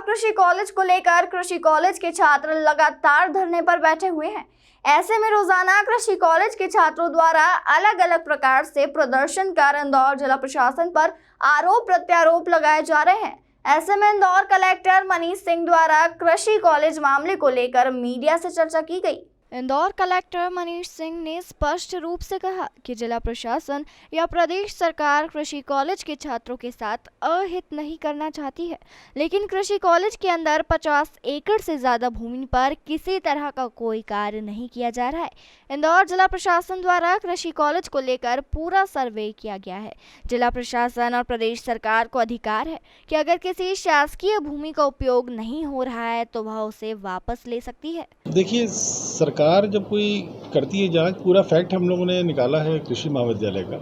कृषि कॉलेज को लेकर कृषि कॉलेज के छात्र लगातार धरने पर बैठे हुए हैं। ऐसे में रोजाना कृषि कॉलेज के छात्रों द्वारा अलग अलग प्रकार से प्रदर्शन कर इंदौर जिला प्रशासन पर आरोप प्रत्यारोप लगाए जा रहे हैं। ऐसे में इंदौर कलेक्टर मनीष सिंह द्वारा कृषि कॉलेज मामले को लेकर मीडिया से चर्चा की गई। इंदौर कलेक्टर मनीष सिंह ने स्पष्ट रूप से कहा कि जिला प्रशासन या प्रदेश सरकार कृषि कॉलेज के छात्रों के साथ अहित नहीं करना चाहती है, लेकिन कृषि कॉलेज के अंदर 50 एकड़ से ज्यादा भूमि पर किसी तरह का कोई कार्य नहीं किया जा रहा है। इंदौर जिला प्रशासन द्वारा कृषि कॉलेज को लेकर पूरा सर्वे किया गया है। जिला प्रशासन और प्रदेश सरकार को अधिकार है कि अगर किसी शासकीय भूमि का उपयोग नहीं हो रहा है तो वह उसे वापस ले सकती है। देखिए, सरकार जब कोई करती है जांच, पूरा फैक्ट हम लोगों ने निकाला है कृषि महाविद्यालय का।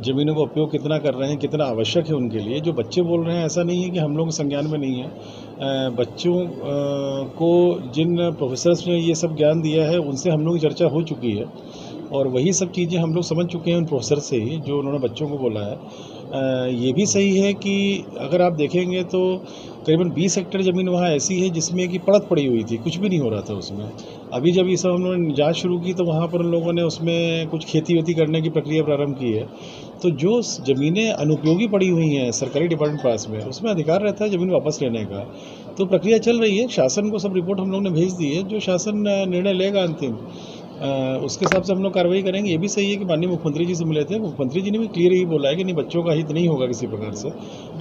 ज़मीनों का उपयोग कितना कर रहे हैं, कितना आवश्यक है उनके लिए। जो बच्चे बोल रहे हैं ऐसा नहीं है कि हम लोग संज्ञान में नहीं है। बच्चों को जिन प्रोफेसर्स ने ये सब ज्ञान दिया है उनसे हम लोग की चर्चा हो चुकी है और वही सब चीज़ें हम लोग समझ चुके हैं उन प्रोफेसर से ही जो उन्होंने बच्चों को बोला है। ये भी सही है कि अगर आप देखेंगे तो करीबन 20 हेक्टेयर ज़मीन वहाँ ऐसी है जिसमें कि पड़त पड़ी हुई थी, कुछ भी नहीं हो रहा था उसमें। अभी जब ये सब हम लोगों ने जाँच शुरू की तो वहाँ पर उन लोगों ने उसमें कुछ खेती वेती करने की प्रक्रिया प्रारंभ की है। तो जो ज़मीनें अनुपयोगी पड़ी हुई हैं सरकारी डिपार्टमेंट पास में, उसमें अधिकार रहता है ज़मीन वापस लेने का। तो प्रक्रिया चल रही है, शासन को सब रिपोर्ट हम लोग ने भेज दी है। जो शासन निर्णय लेगा अंतिम, उसके हिसाब से हम लोग कार्रवाई करेंगे। ये भी सही है कि माननीय मुख्यमंत्री जी से मिले थे, मुख्यमंत्री जी ने भी क्लियर ही बोला है कि नहीं, बच्चों का हित नहीं होगा किसी प्रकार से,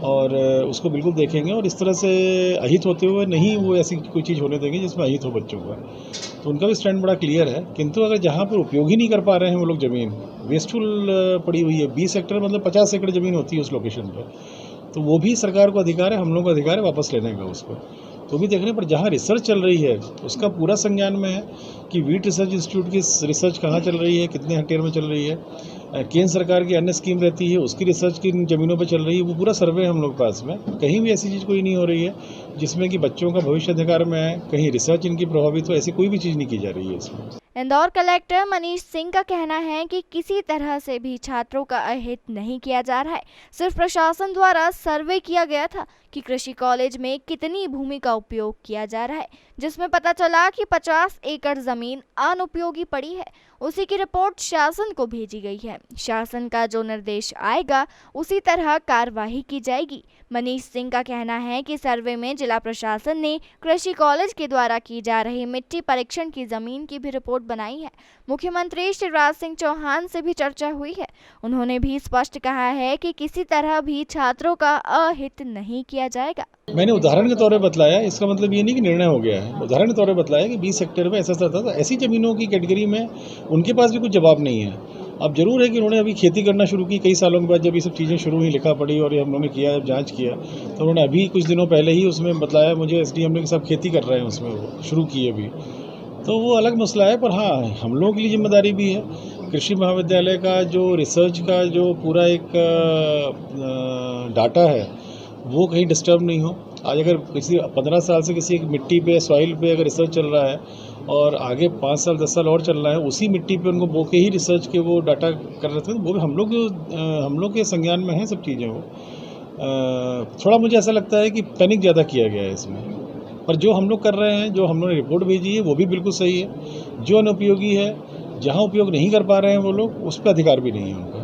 और उसको बिल्कुल देखेंगे और इस तरह से अहित होते हुए नहीं वो ऐसी कोई चीज़ होने देंगे जिसमें अहित हो बच्चों का। तो उनका भी स्टैंड बड़ा क्लियर है। किंतु अगर जहाँ पर उपयोग ही नहीं कर पा रहे हैं वो लोग, ज़मीन वेस्टफुल पड़ी हुई है, 20 हेक्टेयर मतलब 50 एकड़ ज़मीन होती है उस लोकेशन पर, तो वो भी सरकार को अधिकार है, हम लोग को अधिकार है वापस लेने का उसको। तो भी देखने पर जहाँ रिसर्च चल रही है उसका पूरा संज्ञान में है कि वीट रिसर्च इंस्टीट्यूट की रिसर्च कहाँ चल रही है, कितने हेक्टेयर में चल रही है। केंद्र सरकार की अन्य स्कीम रहती है उसकी रिसर्च किन ज़मीनों पर चल रही है, वो पूरा सर्वे हम लोग पास में। कहीं भी ऐसी चीज़ कोई नहीं हो रही है जिसमें कि बच्चों का भविष्य अधिकार में है, कहीं रिसर्च इनकी प्रभावित हो, ऐसी कोई भी चीज़ नहीं की जा रही है इसमें। इंदौर कलेक्टर मनीष सिंह का कहना है कि किसी तरह से भी छात्रों का अहित नहीं किया जा रहा है। सिर्फ प्रशासन द्वारा सर्वे किया गया था कि कृषि कॉलेज में कितनी भूमि का उपयोग किया जा रहा है, जिसमें पता चला कि 50 एकड़ जमीन अनुपयोगी पड़ी है। उसी की रिपोर्ट शासन को भेजी गई है। शासन का जो निर्देश आएगा उसी तरह कार्रवाई की जाएगी। मनीष सिंह का कहना है कि सर्वे में जिला प्रशासन ने कृषि कॉलेज के द्वारा की जा रही मिट्टी परीक्षण की जमीन की भी रिपोर्ट बनाई है। मुख्यमंत्री शिवराज सिंह चौहान से भी चर्चा हुई है। उन्होंने भी स्पष्ट कहा है कि किसी तरह भी छात्रों का अहित नहीं किया जाएगा। मैंने उदाहरण के तौर पे बतलाया, इसका मतलब ये नहीं कि निर्णय हो गया है। उदाहरण के तौर पे बतलाया कि 20 हेक्टेयर में ऐसा था, तो ऐसी ज़मीनों की कैटेगरी में उनके पास भी कुछ जवाब नहीं है। अब जरूर है कि उन्होंने अभी खेती करना शुरू की कई सालों के बाद, जब ये सब चीज़ें शुरू हुई, लिखा पड़ी और ये हम लोगों ने किया, जब जाँच किया तो उन्होंने अभी कुछ दिनों पहले ही उसमें बतलाया मुझे, SDM के साथ खेती कर रहे हैं उसमें, वो शुरू की अभी। तो वो अलग मसला है, पर हाँ हम लोगों के लिए जिम्मेदारी भी है। कृषि महाविद्यालय का जो रिसर्च का जो पूरा एक डाटा है वो कहीं डिस्टर्ब नहीं हो। आज अगर किसी 15 साल से किसी एक मिट्टी पे, सॉइल पे अगर रिसर्च चल रहा है और आगे 5 साल 10 साल और चल रहा है, उसी मिट्टी पे उनको बो के ही रिसर्च के वो डाटा कर रहे थे, तो वो भी हम लोग के संज्ञान में है सब चीज़ें। वो थोड़ा मुझे ऐसा लगता है कि पैनिक ज़्यादा किया गया है इसमें, पर जो हम लोग कर रहे हैं, जो हम लोगों ने रिपोर्ट भेजी है वो भी बिल्कुल सही है। जो अनुपयोगी है, जहाँ उपयोग नहीं कर पा रहे हैं वो लोग, उस पर अधिकार भी नहीं है उनका।